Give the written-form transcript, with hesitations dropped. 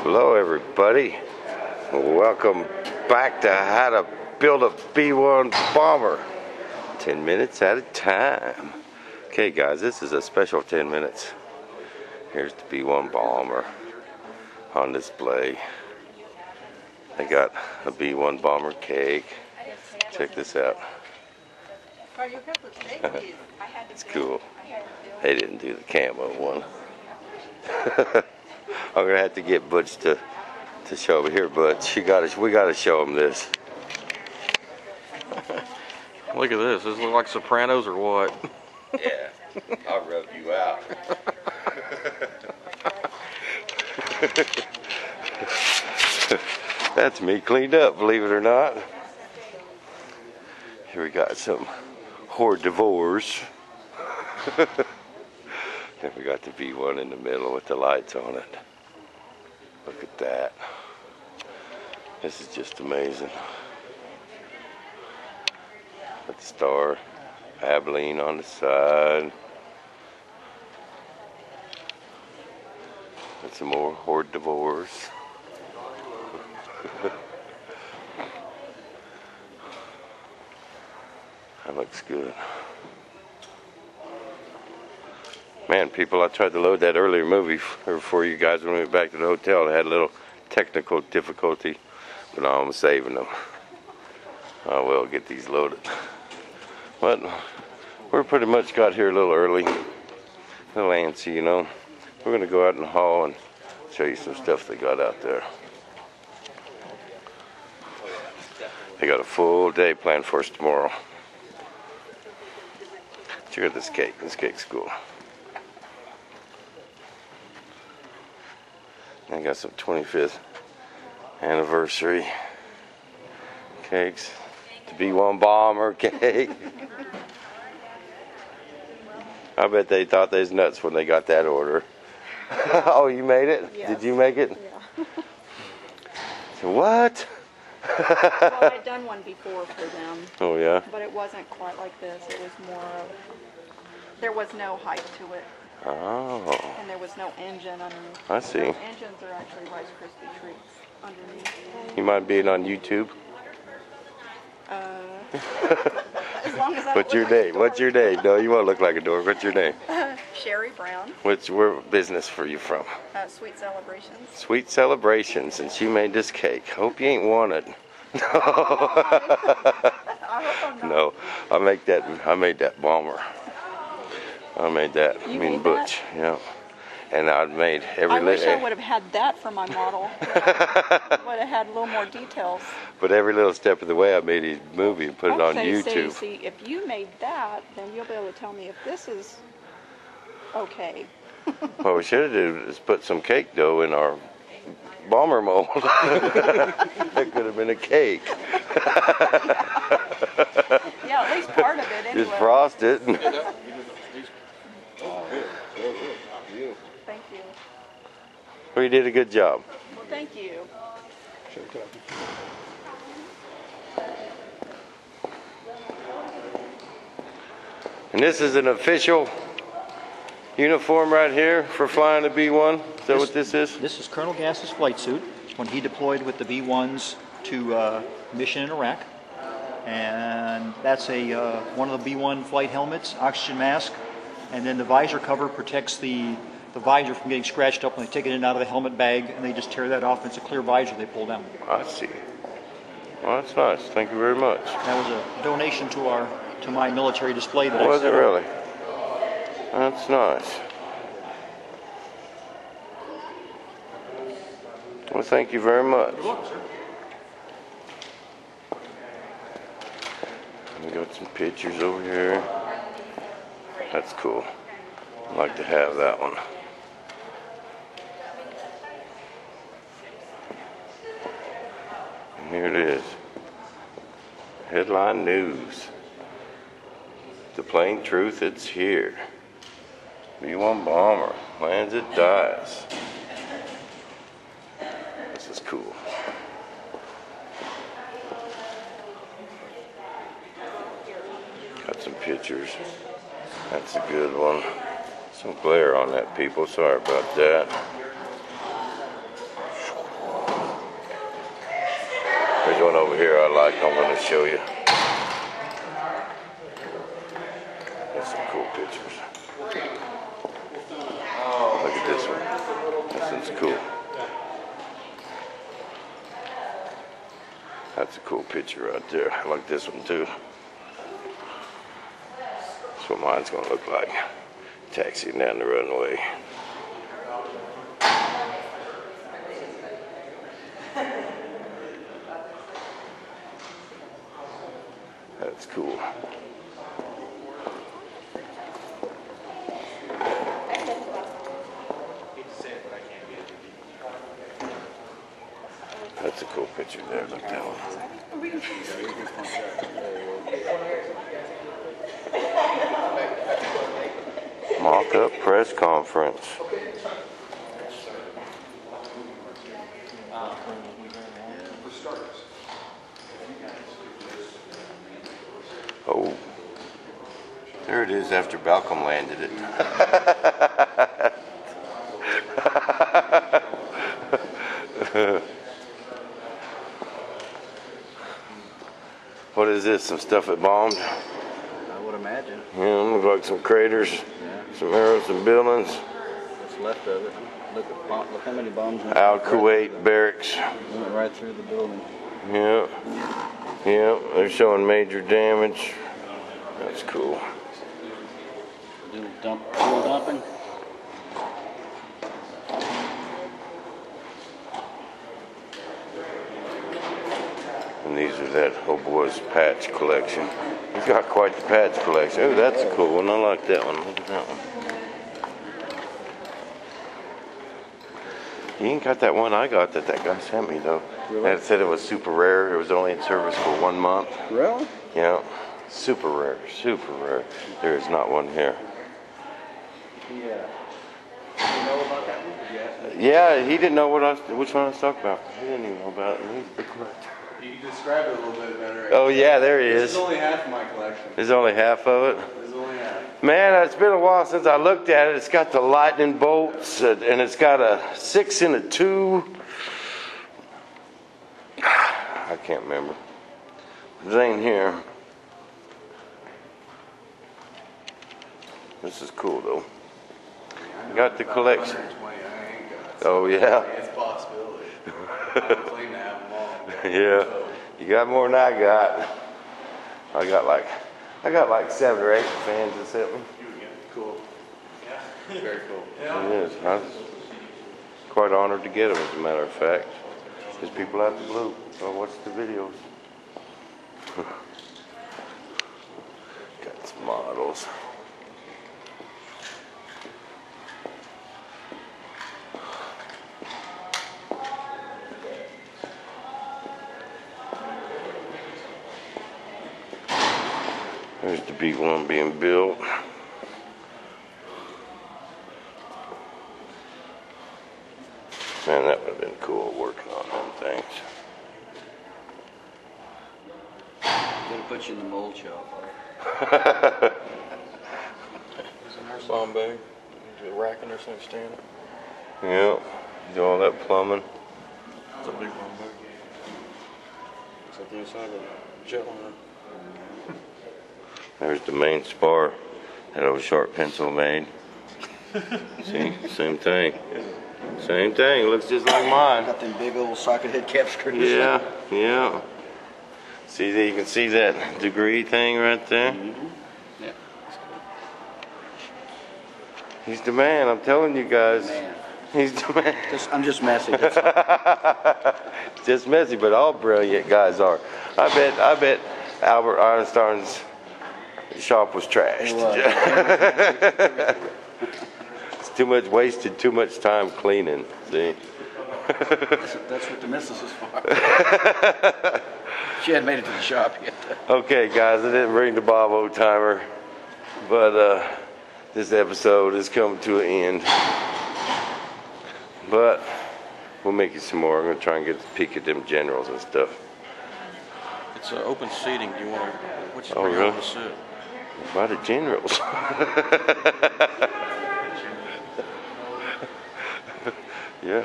Hello everybody, welcome back to how to build a B-1 bomber 10 minutes at a time. Okay guys, this is a special 10 minutes. Here's the B-1 bomber on display. I got a B-1 bomber cake. Check this out. It's cool. They didn't do the camo one. I'm gonna have to get Butch to show over here, Butch. We gotta show him this. Look at this. Does this look like Sopranos or what? Yeah, I'll rub you out. That's me cleaned up, believe it or not. Here we got some hors d'oeuvres. Then we got the B-1 in the middle with the lights on it. Look at that. This is just amazing. With the star Abilene on the side. With some more hors d'oeuvres. That looks good. Man, people, I tried to load that earlier movie for you guys when we went back to the hotel. I had a little technical difficulty, but now I'm saving them. I will get these loaded. But we're pretty much got here a little early. A little antsy, you know. We're going to go out in the hall and show you some stuff they got out there. They got a full day planned for us tomorrow. Check out this cake. This cake's cool. I got some 25th anniversary cakes. The B-1 bomber cake. I bet they thought they was nuts when they got that order. Oh, you made it? Yes. Did you make it? Yeah. So what? Well, I'd done one before for them. Oh, yeah? But it wasn't quite like this. It was more of, there was no height to it. Oh. And there was no engine underneath. I see. Those engines are actually Rice Krispie treats underneath. You might be on YouTube? As long as I What's don't your look like name? a What's your dork. name? No, you won't look like a dork. What's your name? Sherry Brown, Where business for you from? Sweet Celebrations. Sweet Celebrations, and she made this cake. Hope you ain't won it. I hope I'm not. No, I made that bomber. I made that. You I mean made Butch, yeah. And I made every I wish I little. would have had that for my model. Would have had a little more details. But every little step of the way, I made a movie and put it on YouTube. See, if you made that, then you'll be able to tell me if this is okay. What we should have done is put some cake dough in our bomber mold. That could have been a cake. Yeah, at least part of it anyway. Just frost it. Thank you. Well, you did a good job. Well, thank you. And this is an official uniform right here for flying the B-1. Is that what this is? This is Colonel Gass's flight suit when he deployed with the B-1s to mission in Iraq. And that's one of the B-1 flight helmets, oxygen mask, and then the visor cover protects the visor from getting scratched up when they take it in and out of the helmet bag, and they just tear that off, and it's a clear visor they pull down. I see. Well, that's nice. Thank you very much. That was a donation to my military display that Was I it set up. really? That's nice. Well, thank you very much. You're welcome, sir. We got some pictures over here. That's cool. I'd like to have that one. And here it is. Headline news. The plain truth, it's here. B-1 bomber lands, it dies. This is cool. Got some pictures. That's a good one. Some glare on that, people. Sorry about that. one over here I like. I'm going to show you. There's some cool pictures. Look at this one. This one's cool. That's a cool picture right there. I like this one too. That's what mine's going to look like. Taxiing down the runway. That's cool. That's a cool picture there. Look that one. Mock-up press conference. Oh, there it is after Balcom landed it. What is this? Some stuff it bombed? I would imagine. Yeah, look like some craters, some arrows, some buildings. What's left of it. Look how many bombs went Al Kuwait barracks. went right through the building. Yeah, yeah, they're showing major damage. That's cool. Little dumping. And these are that old boy's patch collection. He's got quite the patch collection. Oh, that's a cool one. I like that one. Look at that one. He ain't got that one I got that guy sent me though. Really? That said it was super rare. It was only in service for 1 month. Really? Yeah, super rare, super rare. There is not one here. Yeah. Do you know about that one? Did you ask him? Yeah, he didn't know which one I was talking about. He didn't even know about it. You described it a little bit better. Oh yeah, there he This is. is only half of my collection. There's only half of it. This is only half. Man, it's been a while since I looked at it. It's got the lightning bolts, and it's got a 6 and a 2. I can't remember. It ain't here. This is cool though. Got the collection. 120 I ain't got. Oh yeah. It's a possibility. I don't claim to have them all. Yeah. You got more than I got. I got like 7 or 8 fans that sent me. Cool. Yeah. Very cool. It is. I was quite honored to get them, as a matter of fact. There's people out the blue. I'll watch the videos. Got some models. There's the B-1 being built. Man, that would have been cool working on them things. Gonna put you in the mold shop. Is in our bomb bag. Do a racking or something standing. Yeah, do all that plumbing. It's a big bomb bag. Looks like the inside of a jetliner. There's the main spar that old sharp pencil made. See, same thing. Same thing, looks just like mine. Got them big old socket head cap screws. Yeah, yeah. See that, you can see that degree thing right there? Yeah. He's the man, I'm telling you guys. Man. He's the man. I'm just messy. That's all. Just messy, but all brilliant guys are. I bet Albert Einstein's shop was trashed. It's too much wasted, too much time cleaning. See? That's what the missus is for. She hadn't made it to the shop yet. Okay, guys, I didn't bring the Bob O timer, but this episode is coming to an end. But we'll make it some more. I'm gonna try and get a peek at them generals and stuff. It's open seating. Do you want to? Which is Oh, where you really? want to sit? By the generals. Yeah.